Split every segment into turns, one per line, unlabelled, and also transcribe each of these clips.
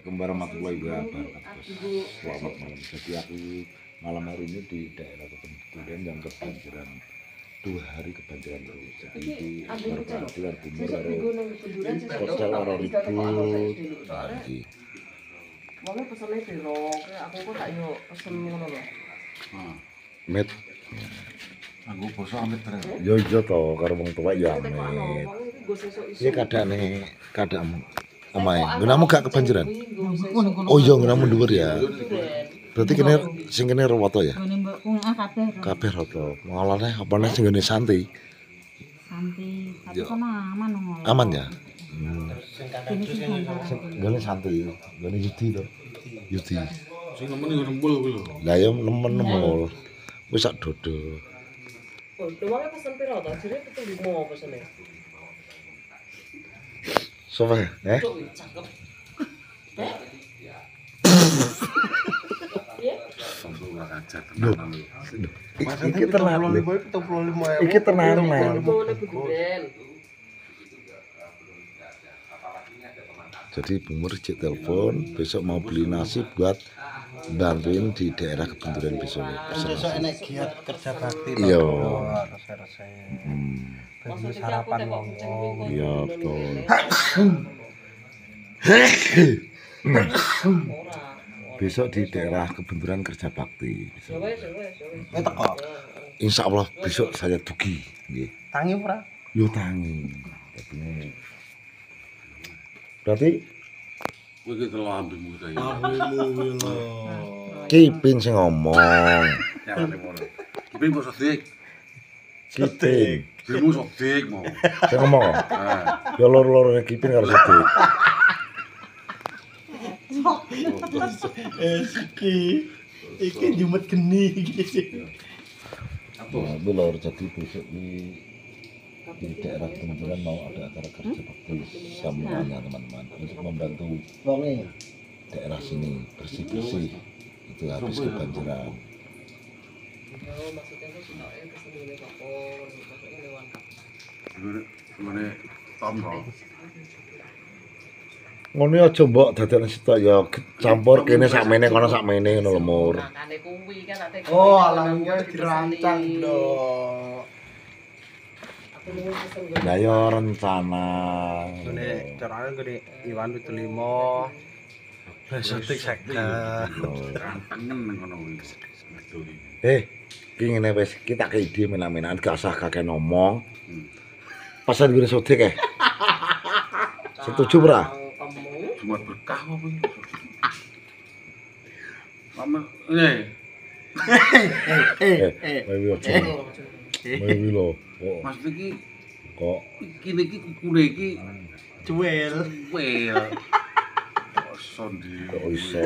Kembar warahmatullahi wabarakatuh. Selamat malam. Jadi aku malam hari ini di daerah Kebenturan yang kebanjiran 2 hari kebanjiran terus. Jadi di Merpati lan Timur karo hotel karo ribut. Tadi.
Wonge pesene piro? Aku kok tak yo pesen ngono lho.
Met.
Aku basa amit terus.
Yo iya to karo wong tuwek ya amit. Iki kadang amae. Gunamu gak kebanjiran? Oh iya gunamu dhuwur ya. Berarti kene sing kene rewoto ya?
Ngene mbok kabeh.
Kabeh rata. Malane apane sing ngene santai?
Santai. Tapi kono aman ngono.
Aman ya?
Ini sing santai.
Gane santai. Gane Yudi to. Yudi.
Sing nemen yo rembul kuwi lho.
Lah ya nemen-nemul. Wis sak dodo.
Oh, wonge pesen piro to? Jare 75 pesene.
Sopo ya?
Cuk, cakep.
Iki tenan. Iki tenan. Jadi Bung Mur cek telepon besok mau beli nasi buat bantuin di daerah Kebenturan besok.
Besok enek giat kerja bakti.
Iya.
Rese-rese. Terus sarapan wong.
Iya betul. Besok di daerah Kebenturan kerja bakti.
Teko.
Insya Allah besok saya dugi. Nggih.
Tangi ora?
Yo tangi. Berarti
Kowe iki telo ambemu ta ya.
Awimu lho.
Kipin sing ngomong.
Nyarane ngono. Kipin kok sedik.
Kipin
Dirimu sedik mau.
sing ngomong.
Nah,
Ya loro-lorone Kipin karo sedik.
Iki jumet geni iki.
Nah, itu lor jadi besok di daerah Kebenturan mau ada acara kerja bakti semuanya teman-teman untuk membantu daerah sini bersih-bersih itu habis kebanjiran.
ngene Tom kok.
Ngono aja mbok dadekne sitok ya campur kene sakmene kono sakmene ngono lho Mur.
Makane kuwi kan tak teko.
Oh, alamnya dirancang lho.
Aku mau pesen ngene.
Lah ya rencana.
Ngene carane ngene Iwan 75. Besotik sekda.
Tengen ngono kuwi.
Ki ngene wis kita ke ide menak-menakan gak usah kakek ngomong. Pesan gue sodik ya. Setuju ora?
Cuma berkah apa kuwi? Mama,
Wewi aja. Wewi lho.
Maksud iki
Kok
kene iki kukune iki
Cuwel.
wel. Sondi.
kok iso.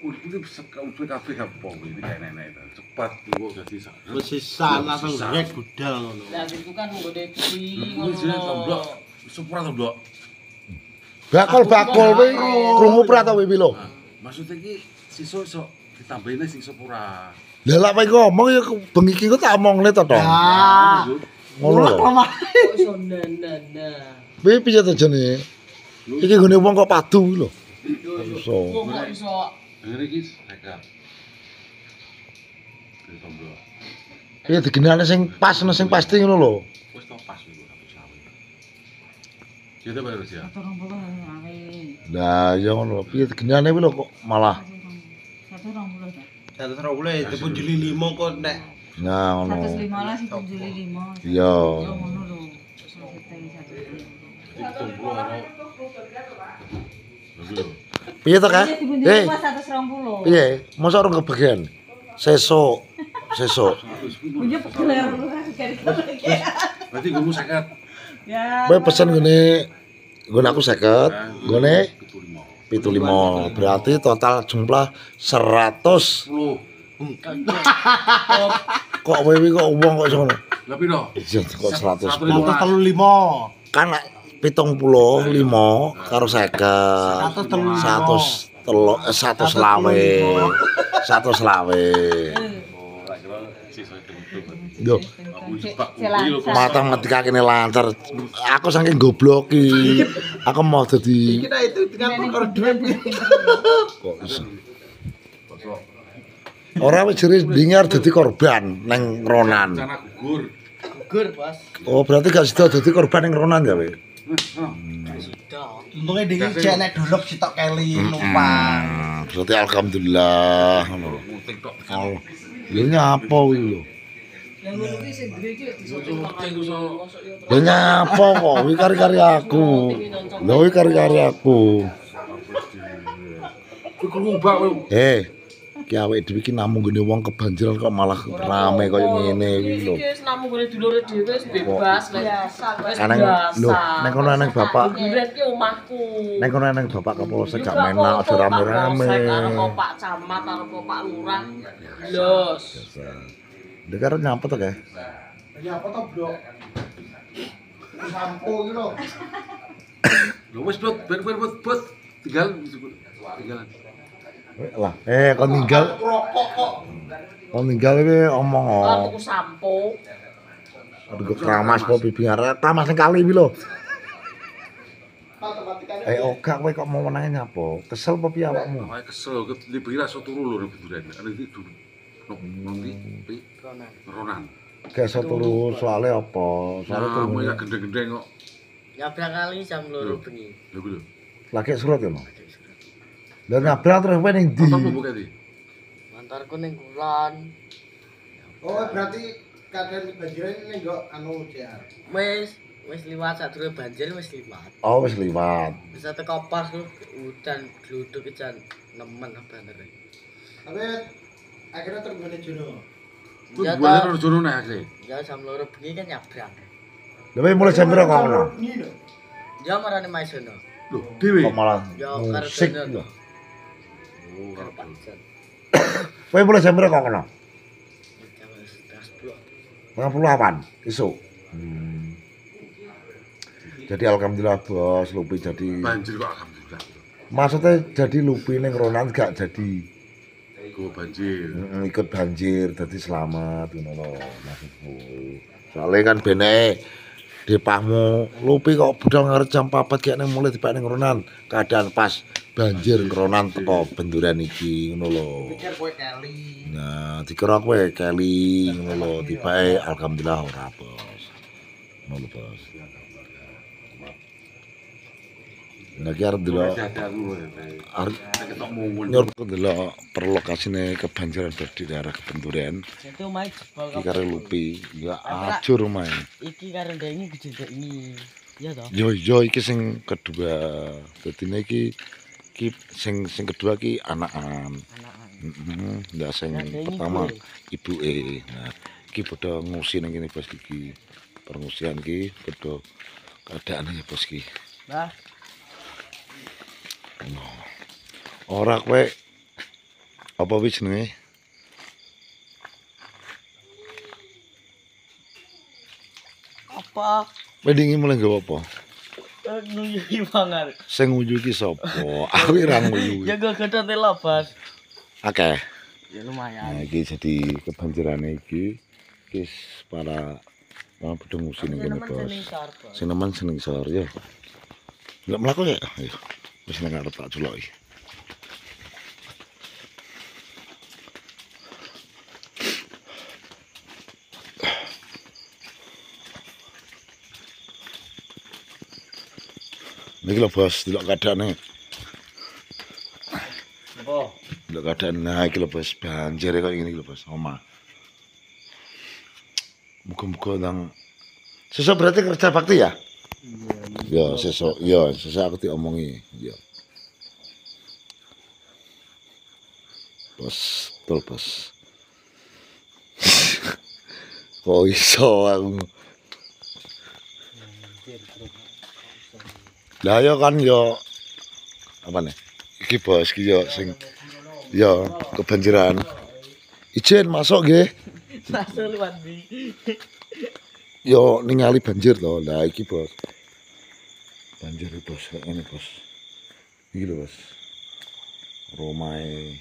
Ini udah kabeh apa ini kayak nenek cepat kok dadi sak.
Wis sisan langsung rek budal ngono.
Lah itu kan nggone kuwi
Ini jenenge tomblok. Sepura tomblok.
Bakul kowe krungu pra ta Wewi lho.
Maksud iki sisa iso ditambahin sing sepura.
Lah lak kowe ngomong ya bengi iki kok tak omongne to to.
Ah.
Ngono lho.
kok iso nana.
Piye piye to jane? Iki gone wong kok padu lho. Iso.
Kok iso
Ini iki nekat. Ini tomblok.
Piye digenane sing pas sing pasti ngono lho.
Wis to pas iku 120. Jadi bayar ya.
120 awe.
Lah ya ngono. Piye digenane kuwi lho kok malah
120 ta.
120 itu Juli 5 kok nek.
nah ngono.
115 itu Juli 5.
Iya.
Yo ngono lho.
Jadi tomblok karo. Lho.
Piye to Kak?
Dibunyi pas 120.
Piye? Mosok ora kebagian. Sesuk.
Punya pegelar kali-kali.
Berarti gue mau sekat.
Ya.
Kowe pesen ngene nggon aku 50, nggone 75. Berarti total jumlah 100.
10.
Kok Wewi kok wong kok iso ngono?
Lah piro?
Iya kok 100.
135.
Kan 75 karo 50. 100 lawe. 100 lawe.
Oh, lak kira sisa
Yo,
Aku jebak kuwi lho.
matematika kene lancar. Aku saking gobloki. Aku mau dadi
Kita itu tinggal perkara duit.
kok iso. Ora wis jere dengar dadi korban neng Ronan.
Rencana gugur.
Gugur, Bos.
Oh, berarti gak sida dadi korban neng Ronan ya, we?
Untungnya dia cek nek dolok sitok keli numpang.
Berarti alhamdulillah ngono.
Muting tok.
Oh. Ya nyapa kuwi lho.
Yang ngono ki sing duwe iki disojo mangan.
Ya nyapa kok, kuwi kari-kari aku. Lho kuwi kari-kari aku.
Kuwi ngubah kowe.
Ki awake dhewe iki namung gene wong kebanjiran kok malah rame koyo ngene iki lho.
Iki wis namung gone dulure dhewe wis bebas biasa. Wis
Aneng lho, nek kono aneng bapak,
Kuburan ki omahku.
nek kono aneng bapak Kapolsek gak menak aja rame-rame.
Karo Pak Camat karo Pak Lurah. Los.
Ndek karo nyapa to, Kak?
Ya apa toh, Bro? Sampo iki lho.
Lho wis bot, ben bot. Tinggal.
Lah, kon tinggal. Kon tinggal iki omong
Kalau tuku sampo.
aduh keramas po pipi arek tamas ning kali iki lho. Oga kowe kok mau menangi nyapa? Kesel apa piye awakmu?
Awake kesel ket libri ra iso turu lho buduran. Ana iki dulu. Nanti Ronan.
Gak iso turu soalnya apa? Soale
Nah,
turu.
ya gendeng-gendeng kok.
Nyabrang kali jam 2 bengi.
Lho kuwi lho.
Lagi surat ya, Mas? Lah nyabrang terus kowe ning ndi?
Apa buka iki?
Antarku ning kulon.
Oh, berarti keadaan kebanjiran ini enggak anu JR.
Wis liwat sadurunge banjir wis liwat.
Oh, wis liwat.
Bisa teko pas lu udan gluduk jan nemen bener.
Tapi akhirnya terbang Jono.
Kuwi
Ya
boleh
ta.
ora jono nek akeh.
Ya jam 2 bengi kan nyabrang.
Lah kowe mulai jam pira kok ngono?
Ya marane maisono.
Lho, dhewe.
Kok malah
Ya karo
musik
dono.
lho.
Oh,
Karo pancen.
Kowe mulai jam pira kok ngono?
Jam 11.
58 isuk. Jadi alhamdulillah bos, Lupi jadi
banjir kok alhamdulillah.
maksudnya jadi Lupi ning Ronan gak jadi
Go banjir.
ikut banjir, jadi selamat ngono lho maksudku. Soalnya kan bene depahmu Lupi kok budal ngarep jam 4 kayak ning mulai dipek ning Ronan, keadaan pas banjir Ronan teko benduran iki ngono lho.
Pikir kowe keli.
Nah, dikira kowe keli ngono lho, tibae alhamdulillah ora bos. Ngono bos. Nek arep delok
Ketok mungul.
nyor delok perlokasine kebanjiran di daerah Kebenturen
Itu mai jebol
iki karo Lupi ya ajur omahe.
iki karo ndek gede ini. Iya toh?
Yo iki sing kedua. Dadine iki sing kedua ki anakan.
Anakan.
Ndak sing
Nah, ini
pertama
gue.
ibuke. Nah, iki padha ngusi nang kene bos iki. Pengungsian iki padha keadaane ya bos iki.
Nah,
Ora kowe apa wis jenenge?
apa?
Wedingi mulai nggawa apa?
Nguyuhi banget.
Sing nguyu iki sapa? Aku ora nguyu.
Ya gue gedhe telobas.
Akeh.
Ya lumayan.
Nah, iki jadi kebanjirane iki para padha ngusi ning kene bos. Sing nemen seneng sor ya. Nggak mlaku ya? Ayo. Wis nang arep tak culoki. Niki lho bos, delok keadaane.
Apa?
Delok keadaan nah iki lho bos, banjir kok ngene iki lho bos, omah. Muga-muga nang sesuk berarti kerja bakti ya? Ya, sesuk aku diomongi. Ya. Bos, betul bos. Kok iso aku. Lah ya kan yo apa nih? Iki bos iki yo sing yo kebanjiran. Ijen masuk nggih.
Masuk liwat ndi?
Yo ningali banjir to. Lah iki bos. Banjir bos, kayak ngene bos. Iki lho bos. Romae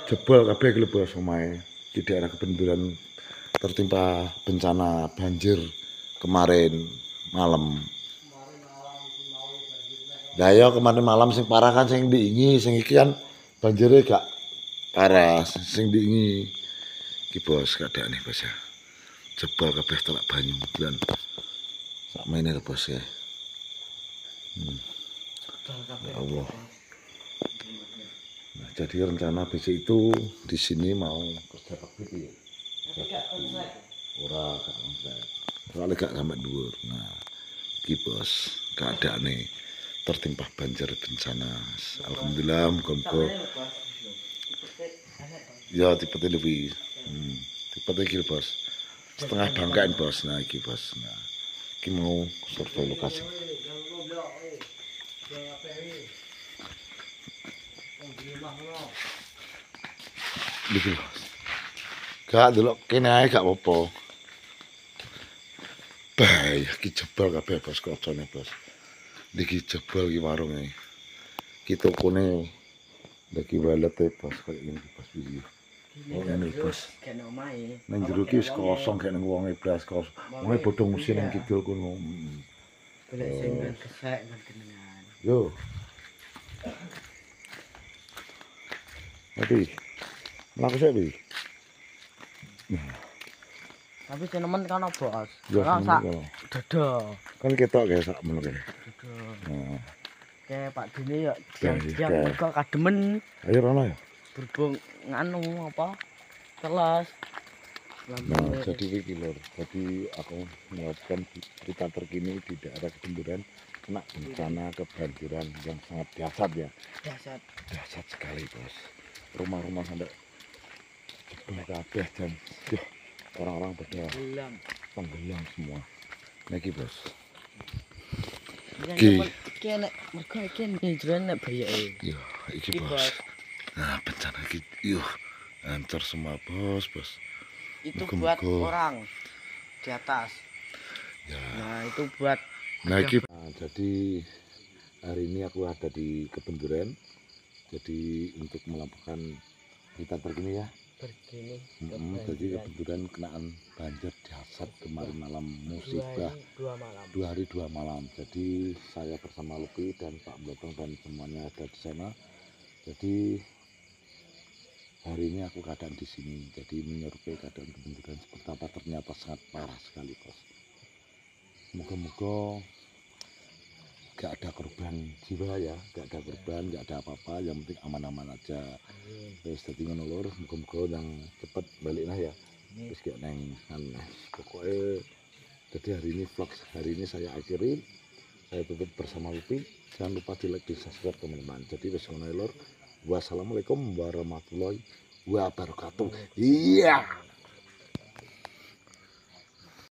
jebol kabeh iki lho bos omahe. di daerah Kebenduran tertimpa bencana banjir kemarin malam. Lah ya kemarin malam sing parah kan sing diingi, sing iki kan banjirnya gak parah, sing diingi iki bos keadaane bos ya. Jebol kabeh telak banyu lan sak maine bos ya. Ya Allah. Nah, jadi rencana besok itu di sini mau kerja bakti ya. Ora gak konsep. Soalnya gak sampai dhuwur. Nah, iki bos keadaane tertimpa banjir bencana. Alhamdulillah muga-muga. Ya tipe lebih. Tipe iki bos. Setengah bangkain bos. Nah iki bos. Nah, iki mau survei lokasi. Iki bos. Gak delok kene ae gak apa-apa. Bahaya iki jebol kabeh bos kocone bos. Iki jebol iki warunge. Iki tokone lagi walete bos kaya ngene bos iki. Oh ngene bos.
Kene omahe.
Nang jero iki wis kosong kaya nang wonge blas kosong. Wonge bodho musin nang kidul kono.
Golek sing kesek nang kenengan.
Yo. Mati. Mlaku sik iki.
Tapi tenemen kan bos.
Ya,
Ora sak dodo.
kan ketok kayak sak ngono kae.
Dodo.
Nah,
Kayak Pak Dini ya
Ya,
diam-diam
ya.
mergo kademen
ayo rono ya.
berhubung nganu apa? Teles.
Nah, jadi iki lur. Jadi aku melaporkan berita terkini di daerah Kebenduran kena bencana kebanjiran yang sangat dahsyat ya.
Dasar
Dahsyat sekali, Bos. Rumah-rumah sampai jebol kabeh dan yah, orang-orang pada
bulan.
tenggelam semua. Nah, iki, Bos.
Iki
Ki.
iki nek mergo iki njero nek bayake.
Yo, iki,
Iki,
Bos.
Bos.
Nah, bencana iki yo hancur semua, Bos.
Itu
Muga-muga.
buat orang di atas.
Ya.
Nah, itu buat
Nah, iki. Nah, jadi hari ini aku ada di Kebenduran. Jadi untuk melaporkan berita terkini ya.
begini.
Jadi Kebenduran kenaan banjir dahsyat kemarin malam musibah
2
2 hari 2 malam. Jadi saya bersama Luki dan Pak Blotong dan semuanya ada di sana. Jadi hari ini aku keadaan di sini. Jadi menyerupai keadaan Kebenduran seperti apa ternyata sangat parah sekali, Bos. Moga-moga gak ada korban jiwa ya, gak ada korban, gak ada apa-apa, yang penting aman-aman aja. Terus dadi ngono lur, muga-muga nang cepet balik lah ya. Terus gak neng pokoknya jadi hari ini vlog hari ini saya akhiri. Saya tutup bersama Lupi. Jangan lupa di like, di subscribe teman-teman. Jadi wis ngono lur. Wassalamualaikum warahmatullahi wabarakatuh. Iya.